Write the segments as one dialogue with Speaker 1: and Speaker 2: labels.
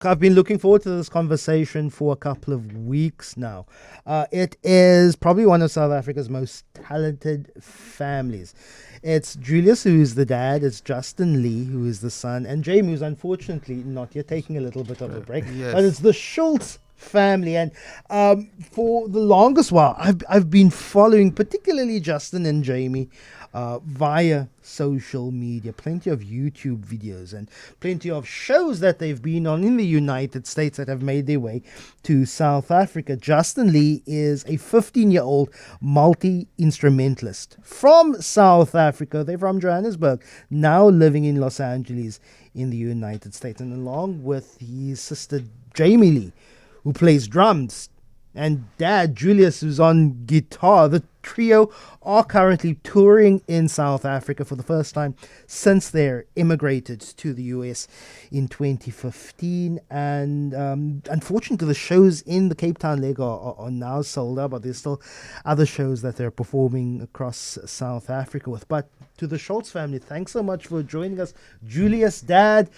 Speaker 1: I've been looking forward to this conversation for a couple of weeks now. It is probably one of South Africa's most talented families. It's Julius, who is the dad. It's Justin Lee, who is the son. And Jamie, who's unfortunately not yet, taking a little bit of a break.
Speaker 2: Yes.
Speaker 1: But it's the Schultz family. And for the longest while, I've been following particularly Justin and Jamie via social media, plenty of YouTube videos and plenty of shows that they've been on in the United States that have made their way to South Africa. Justin Lee is a 15-year-old multi-instrumentalist from South Africa. They're from Johannesburg, now living in Los Angeles in the United States. And along with his sister Jamie Lee, who plays drums, and dad Julius, who's on guitar, the trio are currently touring in South Africa for the first time since they immigrated to the US in 2015. And unfortunately, the shows in the Cape Town leg are now sold out, but there's still other shows that they're performing across South Africa with. But to the Schultz family, thanks so much for joining us. Julius, dad,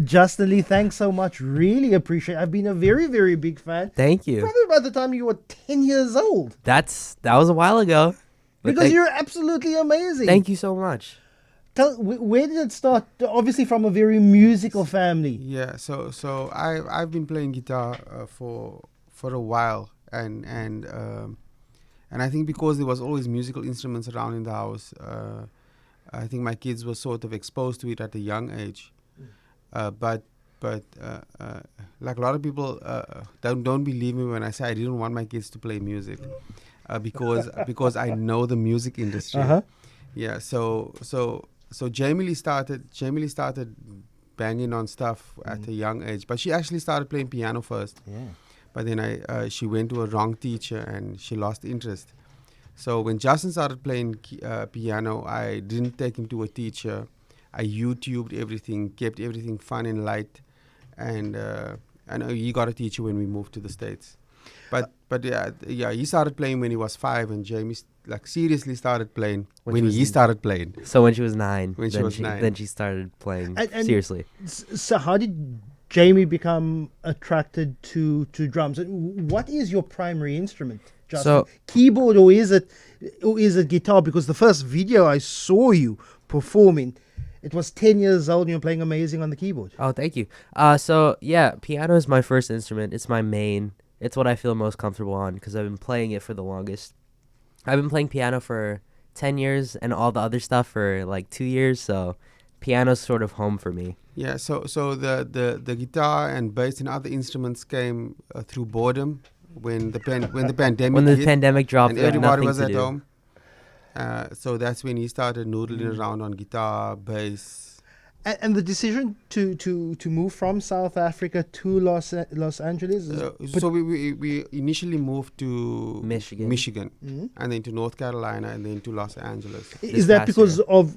Speaker 1: Justin Lee, thanks so much. Really appreciate it. I've been a very, very big fan.
Speaker 3: Thank you.
Speaker 1: Probably by the time you were 10 years old.
Speaker 3: That was a while ago. But
Speaker 1: Because you're absolutely amazing.
Speaker 3: Thank you so much.
Speaker 1: Where did it start? Obviously from a very musical family.
Speaker 2: Yeah, so I've been playing guitar for a while, and I think because there was always musical instruments around in the house, I think my kids were sort of exposed to it at a young age. But like a lot of people don't believe me when I say I didn't want my kids to play music, because I know the music industry.
Speaker 1: Uh-huh.
Speaker 2: Yeah, so Jamie Lee started banging on stuff at a young age, but she actually started playing piano first.
Speaker 1: Yeah.
Speaker 2: But then she went to a wrong teacher and she lost interest. So when Justin started playing piano, I didn't take him to a teacher. I YouTubed everything, kept everything fun and light, and he got a teacher when we moved to the States. But yeah, he started playing when he was 5, and Jamie seriously started playing when he started playing.
Speaker 3: So when she was 9.
Speaker 2: When she was 9.
Speaker 3: Then she started playing
Speaker 1: And
Speaker 3: seriously.
Speaker 1: So how did Jamie become attracted to drums? And what is your primary instrument, Justin?
Speaker 3: So-
Speaker 1: Keyboard or is it guitar? Because the first video I saw you performing, it was 10 years old and you're playing amazing on the keyboard.
Speaker 3: Oh, thank you. So yeah, piano is my first instrument. It's my main. It's what I feel most comfortable on because I've been playing it for the longest. I've been playing piano for 10 years and all the other stuff for 2 years. So piano's sort of home for me.
Speaker 2: Yeah, so the guitar and bass and other instruments came through boredom when the pandemic hit
Speaker 3: pandemic dropped,
Speaker 2: and
Speaker 3: we had
Speaker 2: everybody
Speaker 3: nothing
Speaker 2: was
Speaker 3: to
Speaker 2: at
Speaker 3: do.
Speaker 2: home. So that's when he started noodling around on guitar, bass.
Speaker 1: And the decision to move from South Africa to Los Angeles?
Speaker 2: So we initially moved to
Speaker 3: Michigan.
Speaker 2: and then to North Carolina, and then to Los Angeles.
Speaker 1: Is that because of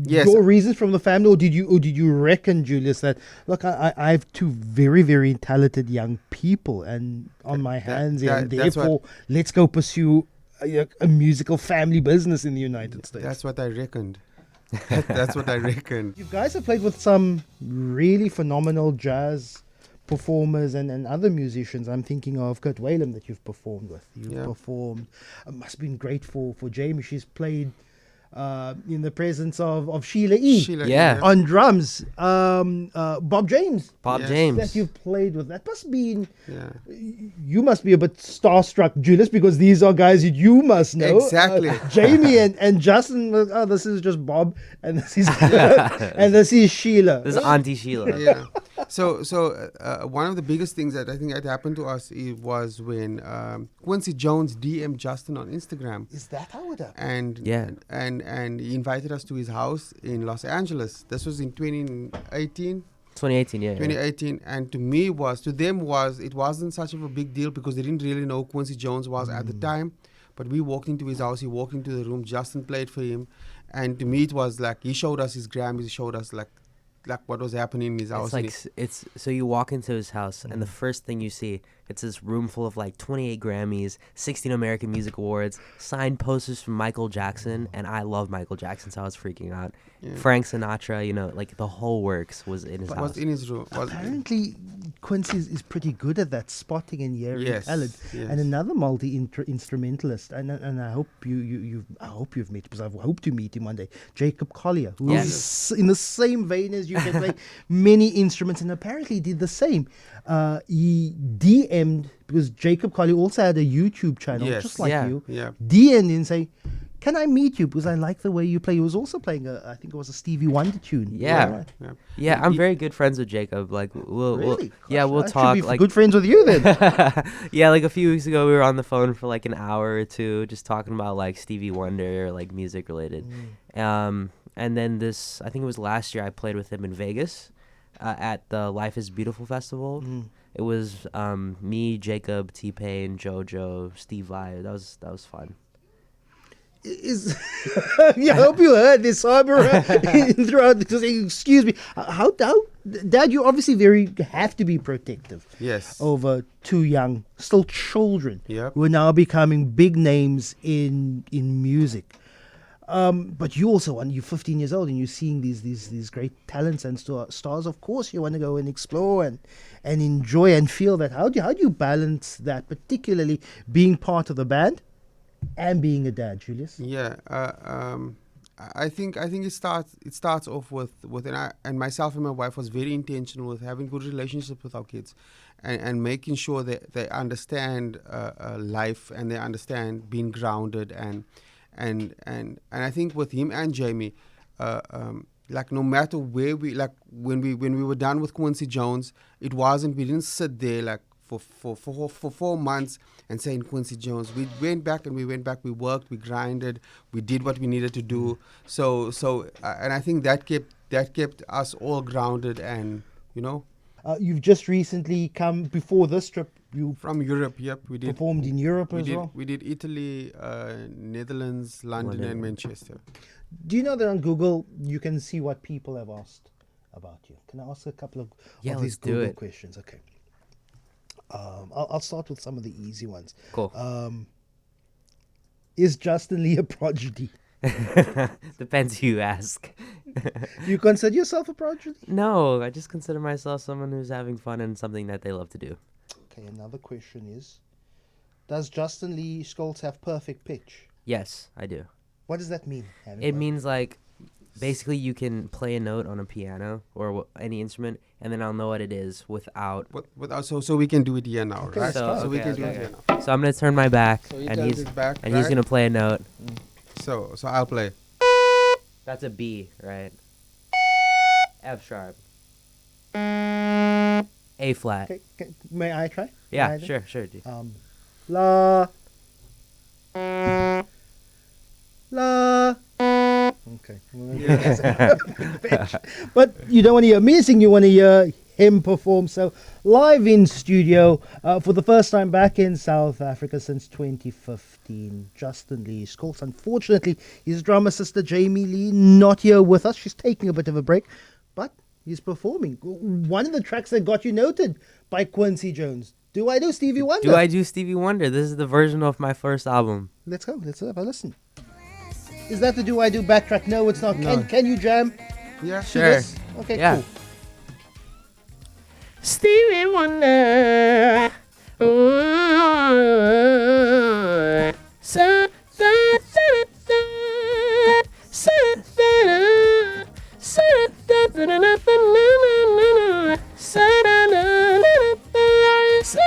Speaker 2: Yes.
Speaker 1: your reasons from the family, or did you reckon, Julius, that look, I have two very, very talented young people and on my hands here, and
Speaker 2: that's
Speaker 1: therefore let's go pursue a musical family business in the United States?
Speaker 2: That's what I reckoned. That's what I reckoned.
Speaker 1: You guys have played with some really phenomenal jazz performers and other musicians. I'm thinking of Kurt Whalum that you've performed with. You've performed. It must have been great for Jamie. She's played in the presence of Sheila E.
Speaker 3: Yeah.
Speaker 1: On drums. Bob James.
Speaker 2: Yes.
Speaker 3: James.
Speaker 1: That you've played with. That must be.
Speaker 2: Yeah.
Speaker 1: You must be a bit starstruck, Julius, because these are guys that you must know.
Speaker 2: Exactly.
Speaker 1: Jamie and Justin. This is just Bob, and this is and this is Sheila.
Speaker 3: This is Auntie Sheila.
Speaker 2: Yeah. So one of the biggest things that I think had happened to us was when Quincy Jones DM'd Justin on Instagram.
Speaker 1: Is that how it happened?
Speaker 2: And he invited us to his house in Los Angeles. This was in 2018.
Speaker 3: 2018, yeah.
Speaker 2: 2018, and to them it wasn't such of a big deal because they didn't really know who Quincy Jones was at the time. But we walked into his house, he walked into the room, Justin played for him, and to me it was like he showed us his gram, he showed us like what was happening in his house.
Speaker 3: It's like it's so you walk into his house and the first thing you see, it's this room full of like 28 Grammys, 16 American Music Awards, signed posters from Michael Jackson, and I love Michael Jackson, so I was freaking out.
Speaker 2: Yeah.
Speaker 3: Frank Sinatra, you know, like the whole works was in his house.
Speaker 2: was in his room.
Speaker 1: Apparently, Quincy is pretty good at that, spotting and hearing
Speaker 2: Yes,
Speaker 1: talent.
Speaker 2: yes.
Speaker 1: And another multi-instrumentalist, and I hope you've met, because I've hoped to meet him one day, Jacob Collier, who is in the same vein as you, can play many instruments, and apparently did the same. He DM'd, because Jacob Collier also had a YouTube channel,
Speaker 2: Yes.
Speaker 1: just like
Speaker 3: Yeah.
Speaker 1: you.
Speaker 2: Yeah.
Speaker 1: DM'd and say, can I meet you? Because I like the way you play. He was also playing I think it was a Stevie Wonder tune.
Speaker 3: Yeah.
Speaker 1: Right.
Speaker 2: Yeah.
Speaker 3: Yeah, I'm very good friends with Jacob. Like we'll
Speaker 1: Really?
Speaker 3: yeah,
Speaker 1: Gosh,
Speaker 3: we'll
Speaker 1: I should
Speaker 3: talk
Speaker 1: be
Speaker 3: like
Speaker 1: good friends with you then.
Speaker 3: yeah, like a few weeks ago we were on the phone for like an hour or two just talking about like Stevie Wonder or like music related. And then I think it was last year I played with him in Vegas at the Life is Beautiful festival. It was me, Jacob, T-Pain, JoJo, Steve Vai. That was fun.
Speaker 1: Is yeah, I hope you heard this, Barbara, throughout. Excuse me. How Dad? You obviously have to be protective
Speaker 2: Yes.
Speaker 1: over two young, still children,
Speaker 2: Yep.
Speaker 1: who are now becoming big names in music. But you also, when you're 15 years old and you're seeing these great talents and stars, of course you want to go and explore and enjoy and feel that. How do you balance that, particularly being part of the band and being a dad, Julius?
Speaker 2: Yeah, I think it starts off with and myself and my wife was very intentional with having good relationships with our kids, and making sure that they understand life and they understand being grounded and I think with him and Jamie, like no matter where when we were done with Quincy Jones, we didn't sit there like for 4 months and saying Quincy Jones. We went back, we worked, we grinded, we did what we needed to do. So and I think that kept us all grounded, and you know.
Speaker 1: You've just recently come before this trip. You
Speaker 2: From Europe, yep, we did.
Speaker 1: performed in Europe as well.
Speaker 2: We did Italy, Netherlands, London, and Manchester.
Speaker 1: Do you know that on Google you can see what people have asked about you? Can I ask a couple of
Speaker 3: Yeah,
Speaker 1: these
Speaker 3: let's do
Speaker 1: Google
Speaker 3: it.
Speaker 1: questions? Okay. I'll start with some of the easy ones.
Speaker 3: Cool.
Speaker 1: Is Justin Lee a prodigy?
Speaker 3: Depends who you ask.
Speaker 1: Do you consider yourself a prodigy?
Speaker 3: No, I just consider myself someone who's having fun and something that they love to do.
Speaker 1: Okay, another question is, does Justin Lee Schultz have perfect pitch?
Speaker 3: Yes, I do.
Speaker 1: What does that mean? having
Speaker 3: It
Speaker 1: perfect-
Speaker 3: means like basically you can play a note on a piano or any instrument, and then I'll know what it is without.
Speaker 2: So we can do it here now,
Speaker 1: Okay,
Speaker 2: right?
Speaker 1: so-
Speaker 2: So we
Speaker 3: okay,
Speaker 2: can do
Speaker 3: okay,
Speaker 2: it here
Speaker 3: okay.
Speaker 2: now.
Speaker 3: So I'm gonna turn my back,
Speaker 2: So he
Speaker 3: and
Speaker 2: turns
Speaker 3: he's
Speaker 2: his back,
Speaker 3: and he's
Speaker 2: right?
Speaker 3: gonna play a note.
Speaker 2: So I'll play.
Speaker 3: That's a B, right? F sharp. A flat.
Speaker 1: Okay, may I try?
Speaker 3: Yeah,
Speaker 1: May I try?
Speaker 3: sure, dude.
Speaker 1: La. La. Okay. But you don't want to hear me sing, you want to hear him perform. So live in studio for the first time back in South Africa since 2015, Justin Lee Schultz. Unfortunately, his drummer sister Jamie Lee not here with us. She's taking a bit of a break, but he's performing. One of the tracks that got you noted by Quincy Jones. Do I do Stevie Wonder?
Speaker 3: Do I do Stevie Wonder? This is the version of my first album.
Speaker 1: Let's go. Let's have a listen. Is that the Do I Do backtrack? No, it's not.
Speaker 2: No.
Speaker 1: Can you jam
Speaker 2: Yeah.
Speaker 1: to
Speaker 3: Sure.
Speaker 1: this? Okay,
Speaker 3: Yeah.
Speaker 1: cool.
Speaker 4: Stevie Wonder. Ooh. Sa- da- da- da- sa- da- da- sa- da- da- da- da- da- da- sa- da- da- da- da- sa-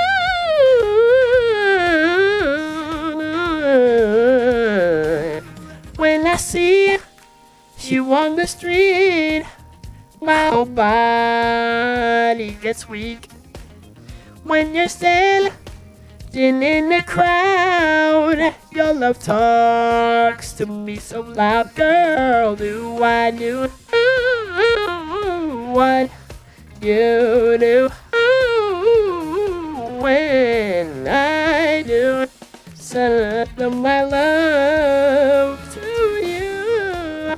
Speaker 4: When I see you on the street, my whole body gets weak. When you're standing in the crowd, your love talks to me so loud, girl. Do I do what you do when I do send my love to you?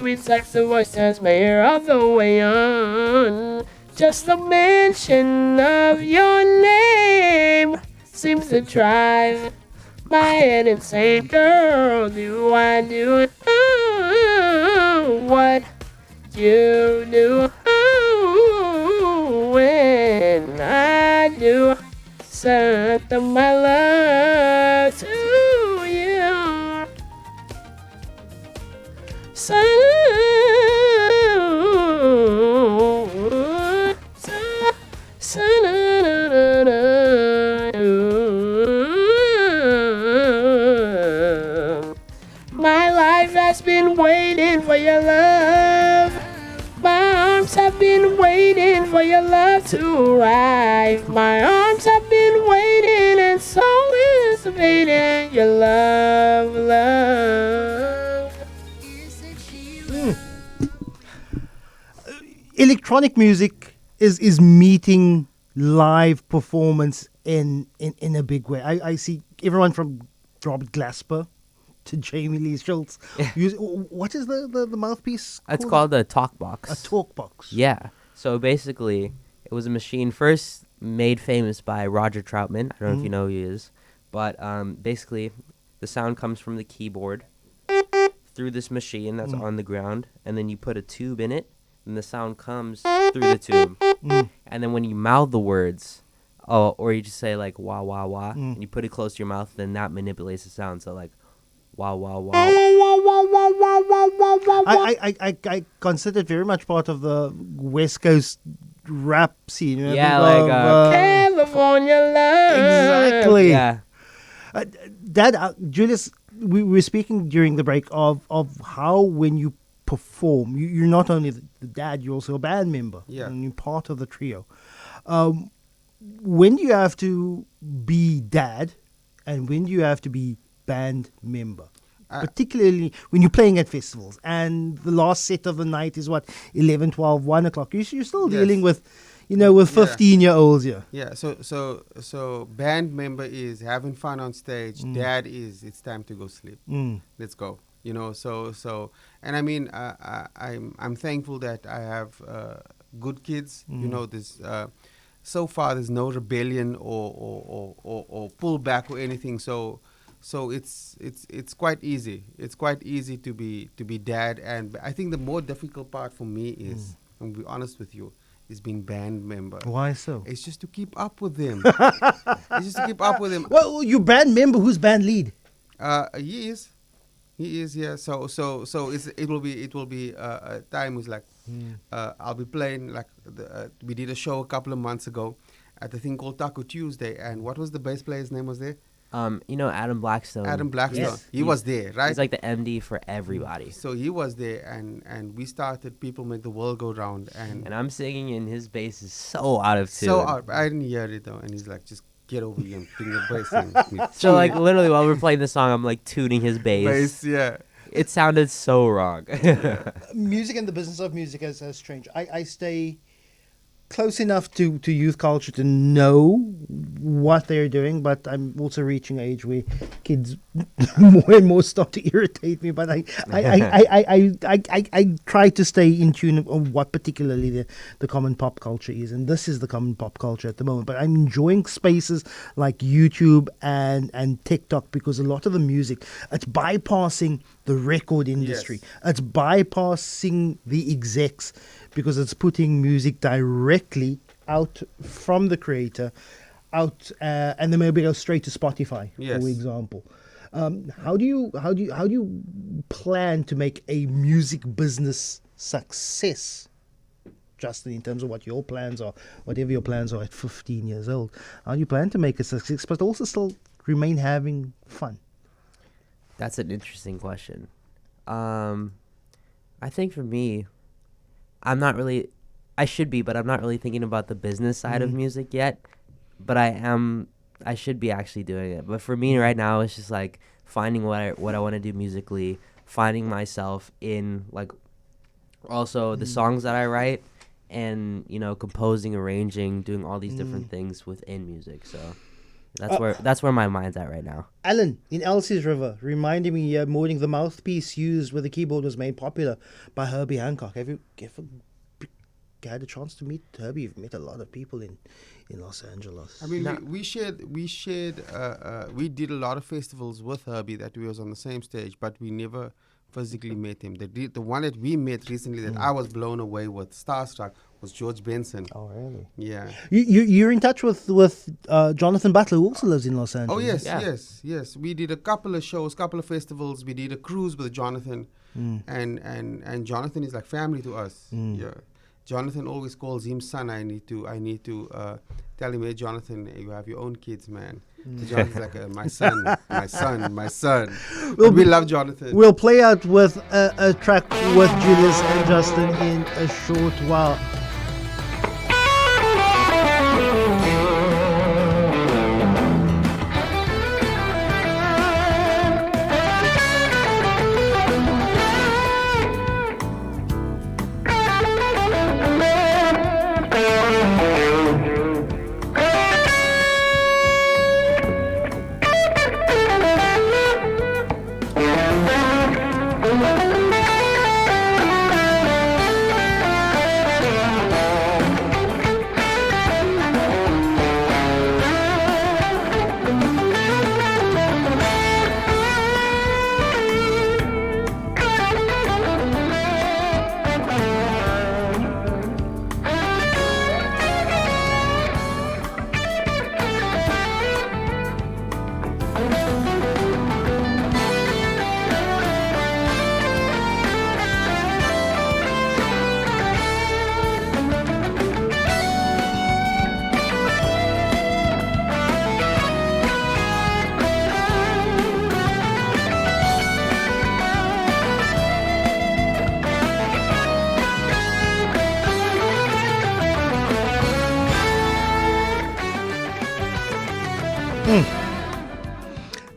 Speaker 4: sweet sexy voice turns my hair all the way on. Just the mention of your name seems to drive my head insane. Girl, do I do what you do when I do something my love to you. My life has been waiting for your love. My arms have been waiting for your love to arrive. My arms have been waiting and so anticipating your love, love.
Speaker 1: Electronic music is meeting live performance in a big way. I see everyone from Robert Glasper to Jamie Lee Schultz. What is the mouthpiece
Speaker 3: It's called a talk box.
Speaker 1: A talk box.
Speaker 3: Yeah. So basically, it was a machine first made famous by Roger Troutman. I don't know if you know who he is. But basically, the sound comes from the keyboard through this machine that's on the ground. And then you put a tube in it. And the sound comes through the tube. And then when you mouth the words, or you just say like, wah, wah, wah, and you put it close to your mouth, then that manipulates the sound. So like, wah, wah, wah.
Speaker 1: I consider it very much part of the West Coast rap scene. You know,
Speaker 3: Yeah,
Speaker 1: of,
Speaker 3: like
Speaker 4: California love.
Speaker 1: exactly.
Speaker 3: Yeah.
Speaker 1: Dad, Julius, we were speaking during the break of how when you perform, you're not only the dad, you're also a band member.
Speaker 2: Yeah.
Speaker 1: And you're part of the trio. When do you have to be dad and when do you have to be band member? Particularly when you're playing at festivals and the last set of the night is 11, 12, 1 o'clock. You're still dealing with, with 15-year-olds here.
Speaker 2: Yeah, so band member is having fun on stage. Dad is it's time to go sleep. Let's go. And I mean, I'm thankful that I have good kids. There's so far there's no rebellion or pullback or anything. So it's quite easy. It's quite easy to be dad. And I think the more difficult part for me is, I'm gonna be honest with you, is being band member.
Speaker 1: Why so?
Speaker 2: It's just to keep up with them. It's just to keep up with them.
Speaker 1: Well, you band member, who's band lead?
Speaker 2: He is, yeah. So it will be a time was like I'll be playing like we did a show a couple of months ago at a thing called Taco Tuesday, and what was the bass player's name was there?
Speaker 3: Adam Blackstone.
Speaker 2: Adam Blackstone.
Speaker 3: Yes.
Speaker 2: He was there, right?
Speaker 3: He's like the MD for everybody.
Speaker 2: So he was there, and we started People Make the World Go Round, and
Speaker 3: I'm singing, and his bass is so out of tune.
Speaker 2: so I didn't hear it though, and he's like, just get over here and bring your bass in.
Speaker 3: So like literally while we're playing the song, I'm like tuning his bass.
Speaker 2: Bass, yeah.
Speaker 3: It sounded so wrong.
Speaker 1: Music and the business of music has changed. I stay close enough to youth culture to know what they're doing, but I'm also reaching an age where kids more and more start to irritate me. But I try to stay in tune on what particularly the common pop culture is, and this is the common pop culture at the moment. But I'm enjoying spaces like YouTube and TikTok because a lot of the music, it's bypassing the record industry.
Speaker 2: Yes.
Speaker 1: It's bypassing the execs because it's putting music directly out from the creator, and then maybe go straight to Spotify,
Speaker 2: Yes.
Speaker 1: for example. How do you plan to make a music business success, Justin? In terms of what your plans are, whatever your plans are at 15 years old, how do you plan to make a success, but also still remain having fun?
Speaker 3: That's an interesting question. I think for me, I should be, but I'm not really thinking about the business side of music yet. But I should be actually doing it. But for me right now, it's just like finding what I want to do musically, finding myself in like also the songs that I write, and composing, arranging, doing all these different things within music. So That's where my mind's at right now.
Speaker 1: Alan, in Elsie's River, reminding me morning the mouthpiece used with the keyboard was made popular by Herbie Hancock. Have you ever had a chance to meet Herbie? You've met a lot of people in Los Angeles.
Speaker 2: I mean, we did a lot of festivals with Herbie that we was on the same stage, but we never physically met him. The one that we met recently that I was blown away with, starstruck, was George Benson.
Speaker 1: Oh, really?
Speaker 2: Yeah.
Speaker 1: You're in touch with Jonathan Butler, who also lives in Los Angeles.
Speaker 2: Oh, yes,
Speaker 3: Yeah.
Speaker 2: yes. We did a couple of shows, couple of festivals. We did a cruise with Jonathan, and Jonathan is like family to us. Yeah. Jonathan always calls him son. I need to tell him, hey, Jonathan, you have your own kids, man. So Jonathan's like, my son. We love Jonathan.
Speaker 1: We'll play out with a track with Julius and Justin in a short while.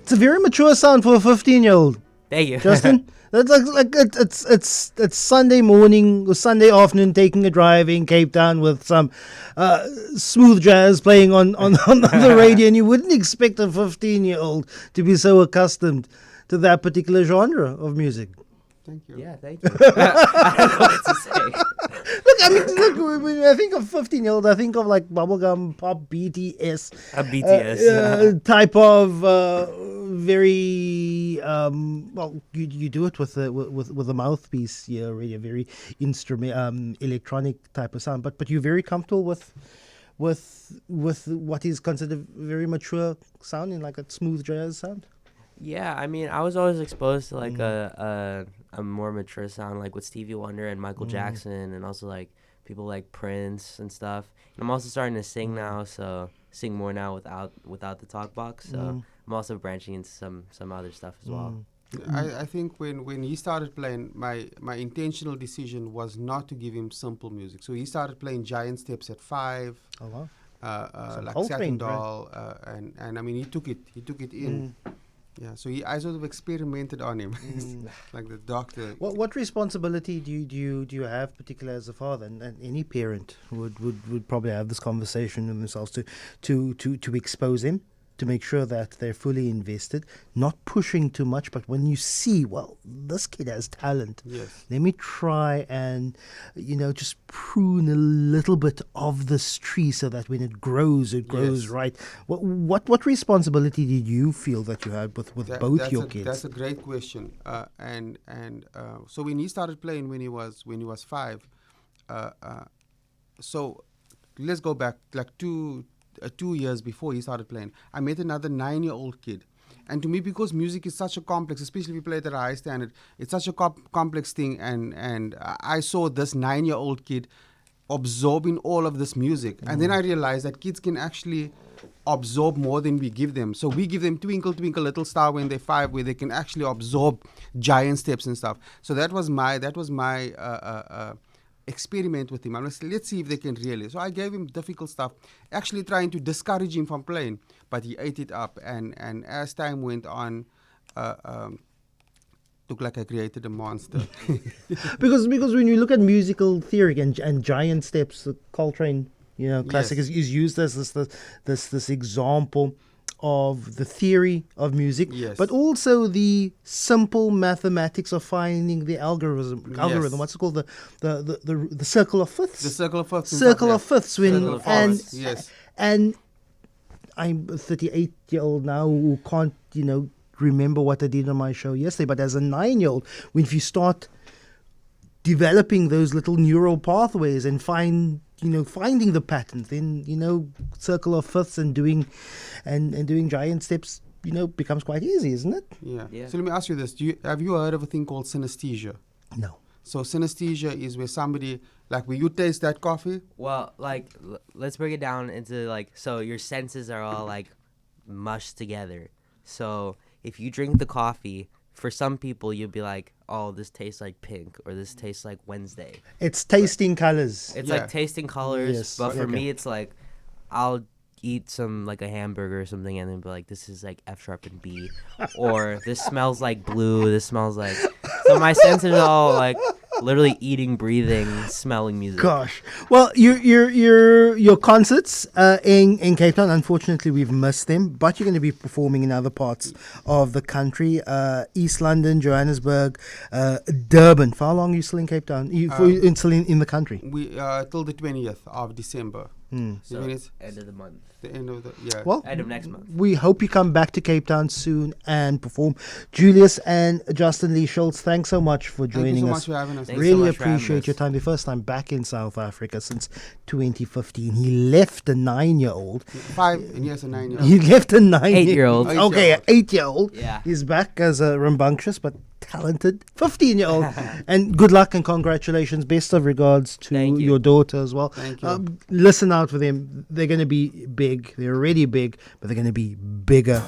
Speaker 1: It's a very mature sound for a 15-year-old.
Speaker 3: Thank you.
Speaker 1: Justin, that's like it's Sunday morning or Sunday afternoon, taking a drive in Cape Town with some smooth jazz playing on the radio, and you wouldn't expect a 15-year-old to be so accustomed to that particular genre of music.
Speaker 2: Thank you.
Speaker 3: Yeah, thank you. I don't know what to say.
Speaker 1: Look, when I think of 15-year-old, I think of like bubblegum pop, BTS.
Speaker 3: A BTS.
Speaker 1: Type of very well, you do it with a mouthpiece, yeah, already a very electronic type of sound. But you're very comfortable with what is considered very mature sounding, like a smooth jazz sound.
Speaker 3: Yeah, I mean, I was always exposed to like a more mature sound, like with Stevie Wonder and Michael Jackson, and also like people like Prince and stuff. And I'm also starting to sing now, so sing more now without the talk box. So I'm also branching into some other stuff as well.
Speaker 2: I think when he started playing, my intentional decision was not to give him simple music. So he started playing giant steps at 5.
Speaker 1: Oh wow!
Speaker 2: Like
Speaker 1: Coltrane,
Speaker 2: Satin Doll, and I mean he took it in. Yeah, so I sort of experimented on him, like the doctor.
Speaker 1: What responsibility do you have, particularly as a father, and any parent would probably have this conversation with themselves to expose him, to make sure that they're fully invested, not pushing too much, but when you see, well, this kid has talent,
Speaker 2: Yes.
Speaker 1: let me try and, just prune a little bit of this tree so that when it grows
Speaker 2: Yes.
Speaker 1: right. What responsibility did you feel that you had with both your kids?
Speaker 2: That's a great question. So when he started playing when he was 5, so let's go back like 2 years before he started playing. I met another 9-year-old kid. And to me, because music is such a complex, especially if you play it at a high standard, it's such a complex thing. And I saw this 9-year-old kid absorbing all of this music. And then I realized that kids can actually absorb more than we give them. So we give them Twinkle, Twinkle, Little Star when they're 5, where they can actually absorb giant steps and stuff. So that was my experiment with him. I was, let's see if they can really. So I gave him difficult stuff, actually trying to discourage him from playing, but he ate it up. And as time went on, looked like I created a monster.
Speaker 1: because when you look at musical theory and giant steps, Coltrane, classic
Speaker 2: Yes.
Speaker 1: is used as this example of the theory of music,
Speaker 2: Yes.
Speaker 1: but also the simple mathematics of finding the algorithm.
Speaker 2: Yes.
Speaker 1: What's it called? The circle of fifths.
Speaker 2: The circle of fifths.
Speaker 1: Circle of fifths.
Speaker 2: Circle of fifths, yes.
Speaker 1: And I'm a 38-year-old now who can't, remember what I did on my show yesterday. But as a 9-year-old, if you start developing those little neural pathways and finding the patterns, then circle of fifths and doing giant steps, becomes quite easy, isn't it?
Speaker 2: Yeah.
Speaker 3: Yeah.
Speaker 2: So let me ask you this: have you heard of a thing called synesthesia?
Speaker 1: No.
Speaker 2: So synesthesia is where somebody, like, when you taste that coffee.
Speaker 3: Well, like, let's break it down into, like, so your senses are all, like, mushed together. So if you drink the coffee, for some people, you'll be like, oh, this tastes like pink, or this tastes like Wednesday.
Speaker 1: It's tasting colors.
Speaker 3: It's
Speaker 2: Yeah.
Speaker 3: like tasting colors,
Speaker 1: Yes,
Speaker 3: but for
Speaker 1: okay.
Speaker 3: me, it's like, I'll eat some, like, a hamburger or something, and then be like, this is like F sharp and B, or this smells like blue, this smells like, so my senses are all, like, literally eating, breathing, smelling music.
Speaker 1: Gosh. Well, your concerts in Cape Town, unfortunately, we've missed them, but you're going to be performing in other parts of the country, East London, Johannesburg, Durban. For how long are you still in Cape Town? Still in the country?
Speaker 2: We till the 20th of December.
Speaker 3: So,
Speaker 2: When it's
Speaker 3: end of the month.
Speaker 2: the end of the
Speaker 1: Well,
Speaker 3: End of next month.
Speaker 1: we hope you come back to Cape Town soon and perform. Julius and Justin Lee Schultz, thanks so much for
Speaker 2: Thank you
Speaker 1: joining
Speaker 2: so
Speaker 1: us.
Speaker 2: much for having us.
Speaker 3: Thanks so
Speaker 1: Really
Speaker 3: much for having
Speaker 1: appreciate
Speaker 3: us.
Speaker 1: your time. The first time back in South Africa since 2015. He left a 9-year-old.
Speaker 2: 5 and yes, a 9-year-old.
Speaker 1: He left a 9-year-old.
Speaker 3: 8-year-old.
Speaker 1: Okay, an 8-year-old.
Speaker 3: Yeah.
Speaker 1: He's back as a rambunctious but talented 15-year-old. And good luck and congratulations. Best of regards to
Speaker 3: Thank you.
Speaker 1: your daughter as well.
Speaker 2: Thank you.
Speaker 1: Listen out for them. They're going to be big. They're already big, but they're going to be bigger.